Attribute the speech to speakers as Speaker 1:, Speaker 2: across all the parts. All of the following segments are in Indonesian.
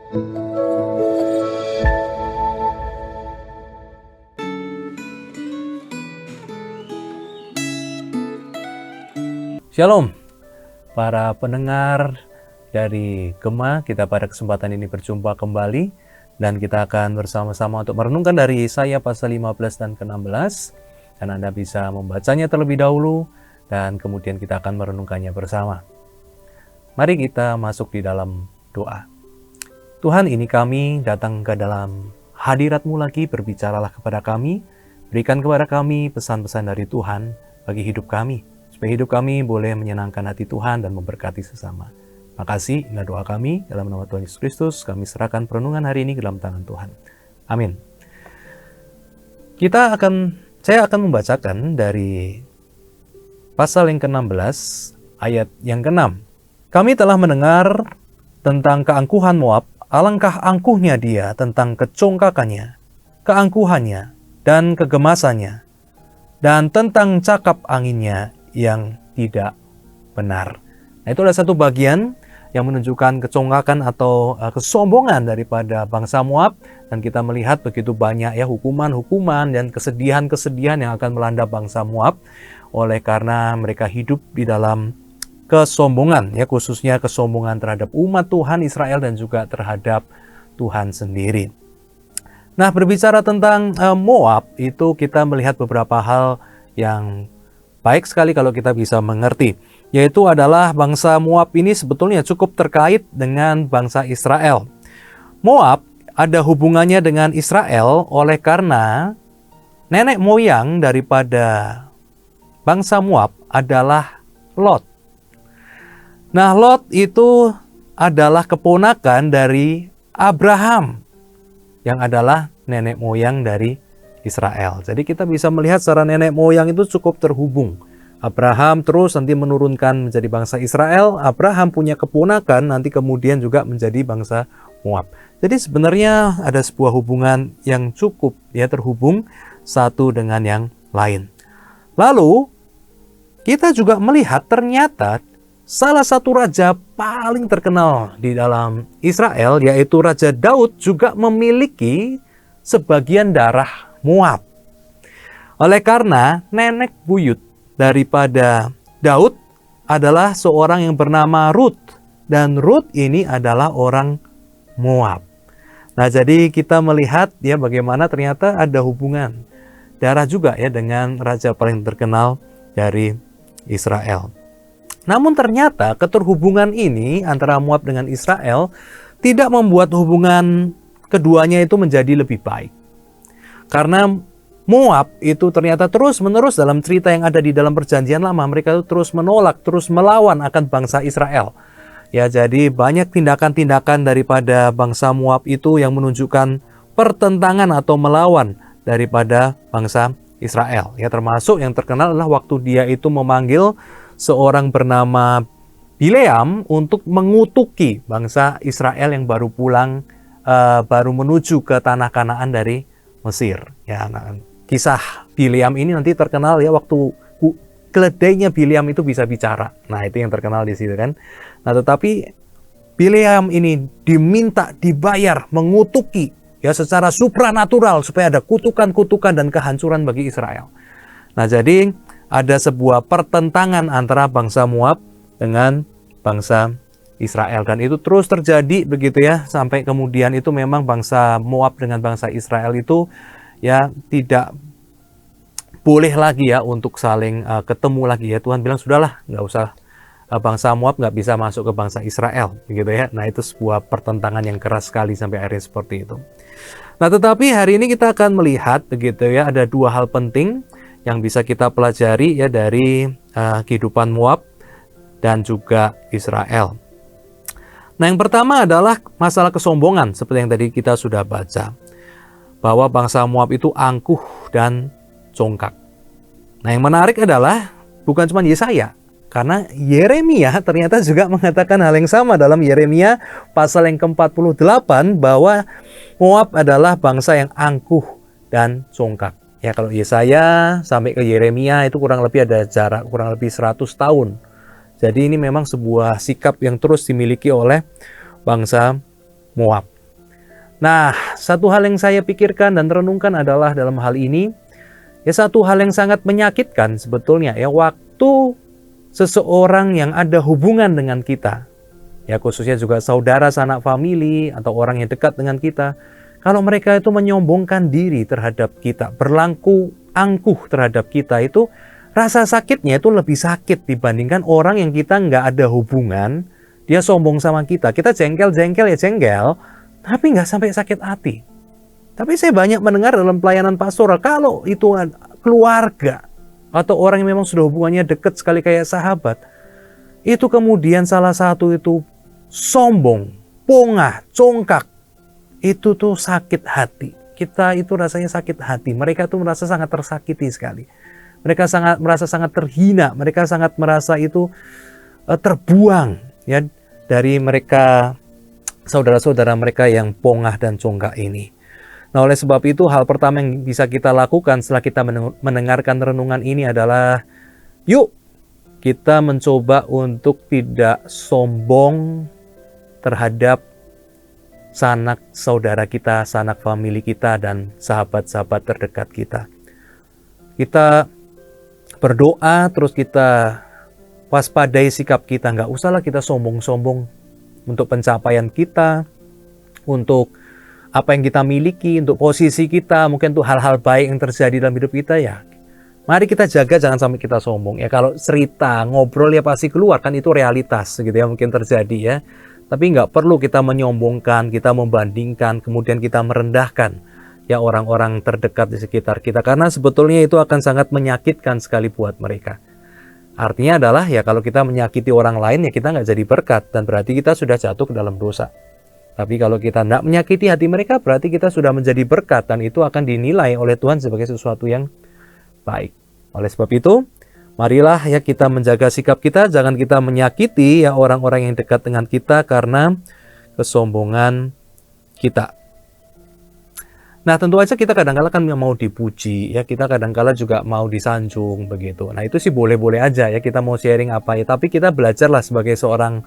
Speaker 1: Shalom, para pendengar dari Gema. Kita pada kesempatan ini berjumpa kembali dan kita akan bersama-sama untuk merenungkan dari Yesaya pasal 15 dan ke-16, dan Anda bisa membacanya terlebih dahulu dan kemudian kita akan merenungkannya bersama. Mari kita masuk di dalam doa. Tuhan, ini kami datang ke dalam hadirat-Mu lagi, berbicaralah kepada kami, berikan kepada kami pesan-pesan dari Tuhan bagi hidup kami, supaya hidup kami boleh menyenangkan hati Tuhan dan memberkati sesama. Makasih, inilah doa kami, dalam nama Tuhan Yesus Kristus, kami serahkan perenungan hari ini ke dalam tangan Tuhan. Amin. Saya akan membacakan dari pasal yang ke-16, ayat yang ke-6. Kami telah mendengar tentang keangkuhan Moab, alangkah angkuhnya dia, tentang kecongkakannya, keangkuhannya, dan kegemasannya, dan tentang cakap anginnya yang tidak benar. Nah, itu ada satu bagian yang menunjukkan kecongkakan atau kesombongan daripada bangsa Moab, dan kita melihat begitu banyak ya hukuman-hukuman dan kesedihan-kesedihan yang akan melanda bangsa Moab oleh karena mereka hidup di dalam kesombongan, ya khususnya kesombongan terhadap umat Tuhan Israel dan juga terhadap Tuhan sendiri. Nah, berbicara tentang Moab, itu kita melihat beberapa hal yang baik sekali kalau kita bisa mengerti, yaitu adalah bangsa Moab ini sebetulnya cukup terkait dengan bangsa Israel. Moab ada hubungannya dengan Israel oleh karena nenek moyang daripada bangsa Moab adalah Lot. Nah, Lot itu adalah keponakan dari Abraham yang adalah nenek moyang dari Israel. Jadi kita bisa melihat secara nenek moyang itu cukup terhubung. Abraham terus nanti menurunkan menjadi bangsa Israel. Abraham punya keponakan nanti kemudian juga menjadi bangsa Moab. Jadi sebenarnya ada sebuah hubungan yang cukup ya terhubung satu dengan yang lain. Lalu kita juga melihat ternyata salah satu raja paling terkenal di dalam Israel, yaitu Raja Daud, juga memiliki sebagian darah Moab. Oleh karena nenek buyut daripada Daud adalah seorang yang bernama Rut, dan Rut ini adalah orang Moab. Nah, jadi kita melihat ya bagaimana ternyata ada hubungan darah juga ya dengan raja paling terkenal dari Israel. Namun ternyata keterhubungan ini antara Moab dengan Israel tidak membuat hubungan keduanya itu menjadi lebih baik. Karena Moab itu ternyata terus-menerus dalam cerita yang ada di dalam perjanjian lama, mereka itu terus menolak, terus melawan akan bangsa Israel. Ya, jadi banyak tindakan-tindakan daripada bangsa Moab itu yang menunjukkan pertentangan atau melawan daripada bangsa Israel. Ya, termasuk yang terkenal adalah waktu dia itu memanggil seorang bernama Bileam untuk mengutuki bangsa Israel yang baru pulang, baru menuju ke tanah Kanaan dari Mesir. Ya, nah, kisah Bileam ini nanti terkenal ya waktu keledainya Bileam itu bisa bicara. Nah, itu yang terkenal di situ kan. Nah, tetapi Bileam ini diminta dibayar mengutuki ya secara supranatural supaya ada kutukan-kutukan dan kehancuran bagi Israel. Nah, jadi ada sebuah pertentangan antara bangsa Moab dengan bangsa Israel, dan itu terus terjadi begitu ya sampai kemudian itu memang bangsa Moab dengan bangsa Israel itu ya tidak boleh lagi ya untuk saling ketemu lagi ya. Tuhan bilang sudahlah, nggak usah, bangsa Moab nggak bisa masuk ke bangsa Israel begitu ya. Nah, itu sebuah pertentangan yang keras sekali sampai akhirnya seperti itu. Nah, tetapi hari ini kita akan melihat begitu ya ada dua hal penting yang bisa kita pelajari ya dari kehidupan Moab dan juga Israel. Nah, yang pertama adalah masalah kesombongan seperti yang tadi kita sudah baca, bahwa bangsa Moab itu angkuh dan congkak. Nah, yang menarik adalah bukan cuma Yesaya, karena Yeremia ternyata juga mengatakan hal yang sama dalam Yeremia pasal yang ke-48 bahwa Moab adalah bangsa yang angkuh dan congkak. Ya, kalau Yesaya sampai ke Yeremia itu kurang lebih ada jarak kurang lebih 100 tahun. Jadi ini memang sebuah sikap yang terus dimiliki oleh bangsa Moab. Nah, satu hal yang saya pikirkan dan renungkan adalah dalam hal ini, ya satu hal yang sangat menyakitkan sebetulnya ya, waktu seseorang yang ada hubungan dengan kita, ya khususnya juga saudara, sanak famili, atau orang yang dekat dengan kita, kalau mereka itu menyombongkan diri terhadap kita, berlaku angkuh terhadap kita, itu rasa sakitnya itu lebih sakit dibandingkan orang yang kita nggak ada hubungan, dia sombong sama kita. Kita jengkel-jengkel ya jengkel, tapi nggak sampai sakit hati. Tapi saya banyak mendengar dalam pelayanan pastoral, kalau itu keluarga atau orang yang memang sudah hubungannya dekat sekali kayak sahabat, itu kemudian salah satu itu sombong, pongah, congkak, itu tuh sakit hati. Kita itu rasanya sakit hati. Mereka tuh merasa sangat tersakiti sekali. Mereka merasa sangat terhina. Mereka sangat merasa itu terbuang ya dari mereka, saudara-saudara mereka yang pongah dan congkak ini. Nah, oleh sebab itu hal pertama yang bisa kita lakukan setelah kita mendengarkan renungan ini adalah, yuk kita mencoba untuk tidak sombong terhadap sanak saudara kita, sanak famili kita, dan sahabat-sahabat terdekat kita. Kita berdoa, terus kita waspadai sikap kita. Nggak usahlah kita sombong-sombong untuk pencapaian kita, untuk apa yang kita miliki, untuk posisi kita, mungkin untuk hal-hal baik yang terjadi dalam hidup kita ya. Mari kita jaga jangan sampai kita sombong. Ya kalau cerita, ngobrol ya pasti keluar, kan itu realitas gitu ya, mungkin terjadi ya. Tapi nggak perlu kita menyombongkan, kita membandingkan, kemudian kita merendahkan ya orang-orang terdekat di sekitar kita. Karena sebetulnya itu akan sangat menyakitkan sekali buat mereka. Artinya adalah ya kalau kita menyakiti orang lain ya kita nggak jadi berkat, dan berarti kita sudah jatuh ke dalam dosa. Tapi kalau kita tidak menyakiti hati mereka, berarti kita sudah menjadi berkat, dan itu akan dinilai oleh Tuhan sebagai sesuatu yang baik. Oleh sebab itu, marilah ya kita menjaga sikap kita, jangan kita menyakiti ya orang-orang yang dekat dengan kita karena kesombongan kita. Nah, tentu aja kita kadang-kala kan mau dipuji, ya kita kadang-kala juga mau disanjung begitu. Nah, itu sih boleh-boleh aja ya, kita mau sharing apa ya, tapi kita belajarlah sebagai seorang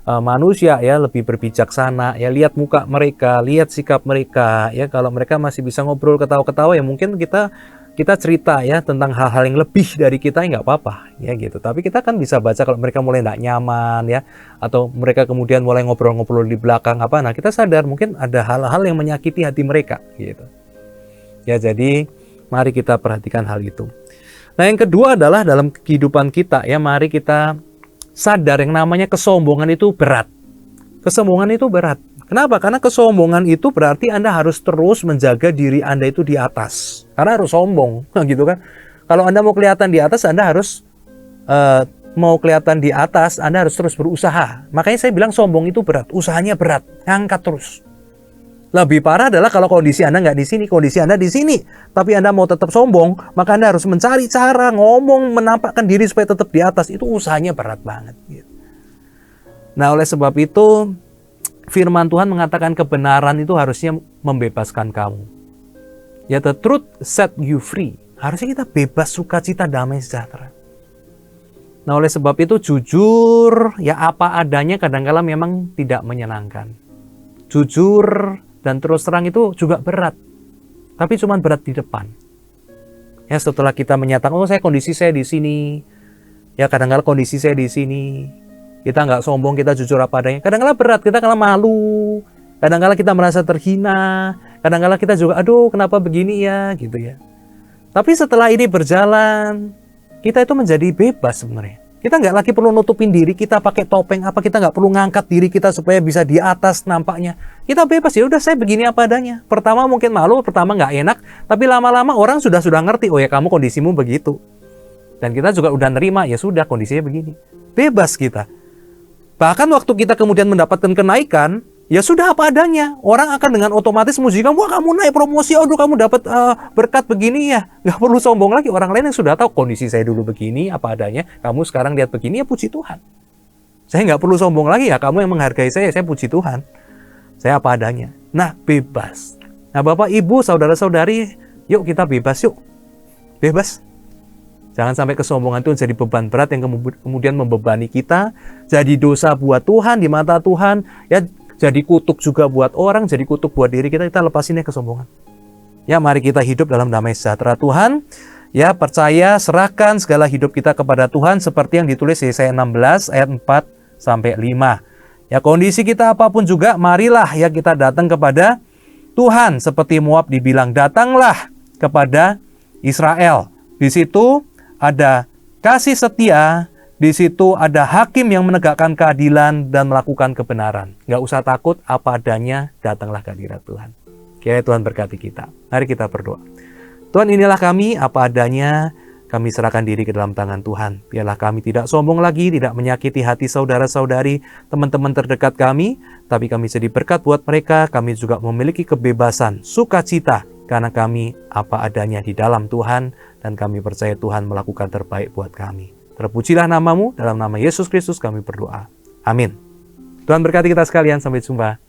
Speaker 1: manusia ya, lebih berbijaksana ya, lihat muka mereka, lihat sikap mereka ya. Kalau mereka masih bisa ngobrol ketawa-ketawa ya mungkin kita cerita ya tentang hal-hal yang lebih dari kita ya nggak apa-apa ya gitu. Tapi kita kan bisa baca kalau mereka mulai nggak nyaman ya, atau mereka kemudian mulai ngobrol-ngobrol di belakang apa, nah kita sadar mungkin ada hal-hal yang menyakiti hati mereka gitu ya. Jadi mari kita perhatikan hal itu. Nah, yang kedua adalah dalam kehidupan kita ya, mari kita sadar yang namanya kesombongan itu berat. Kesombongan itu berat. Kenapa? Karena kesombongan itu berarti Anda harus terus menjaga diri Anda itu di atas. Karena harus sombong, gitu kan. Kalau Anda mau kelihatan di atas, Anda harus Anda harus terus berusaha. Makanya saya bilang sombong itu berat, usahanya berat, ngangkat terus. Lebih parah adalah kalau kondisi Anda nggak di sini, kondisi Anda di sini, tapi Anda mau tetap sombong, maka Anda harus mencari cara ngomong, menampakkan diri supaya tetap di atas. Itu usahanya berat banget. Gitu. Nah, oleh sebab itu, firman Tuhan mengatakan kebenaran itu harusnya membebaskan kamu. Ya, the truth set you free. Harusnya kita bebas, sukacita, damai, sejahtera. Nah, oleh sebab itu jujur, ya apa adanya kadang-kala memang tidak menyenangkan. Jujur dan terus terang itu juga berat. Tapi cuma berat di depan. Ya, setelah kita menyatakan, oh kondisi saya di sini. Ya, kadang-kala kondisi saya di sini. Kita nggak sombong, kita jujur apa adanya. Kadang-kala berat, kita kadang malu. Kadang-kala kita merasa terhina. Kadang-kala kita juga, aduh kenapa begini ya, gitu ya. Tapi setelah ini berjalan, kita itu menjadi bebas sebenarnya. Kita nggak lagi perlu nutupin diri kita pakai topeng apa, kita nggak perlu ngangkat diri kita supaya bisa di atas nampaknya. Kita bebas, ya udah saya begini apa adanya. Pertama mungkin malu, pertama nggak enak, tapi lama-lama orang sudah ngerti, oh ya kamu kondisimu begitu. Dan kita juga udah nerima, ya sudah kondisinya begini. Bebas kita. Bahkan waktu kita kemudian mendapatkan kenaikan, ya sudah apa adanya. Orang akan dengan otomatis muji kamu, wah kamu naik promosi, aduh kamu dapat berkat begini ya. Nggak perlu sombong lagi, orang lain yang sudah tahu kondisi saya dulu begini, apa adanya. Kamu sekarang lihat begini, ya puji Tuhan. Saya nggak perlu sombong lagi ya, kamu yang menghargai saya puji Tuhan. Saya apa adanya. Nah, bebas. Nah, Bapak, Ibu, saudara-saudari, yuk kita bebas yuk. Bebas. Jangan sampai kesombongan itu jadi beban berat yang kemudian membebani kita, jadi dosa buat Tuhan, di mata Tuhan. Ya, jadi kutuk juga buat orang, jadi kutuk buat diri kita, kita lepasin ya kesombongan. Ya, mari kita hidup dalam damai sejahtera Tuhan. Ya, percaya, serahkan segala hidup kita kepada Tuhan seperti yang ditulis Yesaya 16 ayat 4 sampai 5. Ya, kondisi kita apapun juga, marilah ya kita datang kepada Tuhan seperti Moab dibilang, datanglah kepada Israel. Di situ ada kasih setia, di situ ada hakim yang menegakkan keadilan dan melakukan kebenaran. Nggak usah takut, apa adanya, datanglah ke hadirat Tuhan. Kiranya Tuhan berkati kita. Mari kita berdoa. Tuhan, inilah kami, apa adanya, kami serahkan diri ke dalam tangan Tuhan. Biarlah kami tidak sombong lagi, tidak menyakiti hati saudara-saudari, teman-teman terdekat kami, tapi kami jadi berkat buat mereka. Kami juga memiliki kebebasan, sukacita, karena kami apa adanya di dalam Tuhan, dan kami percaya Tuhan melakukan terbaik buat kami. Terpujilah namamu, dalam nama Yesus Kristus kami berdoa. Amin. Tuhan berkati kita sekalian, sampai jumpa.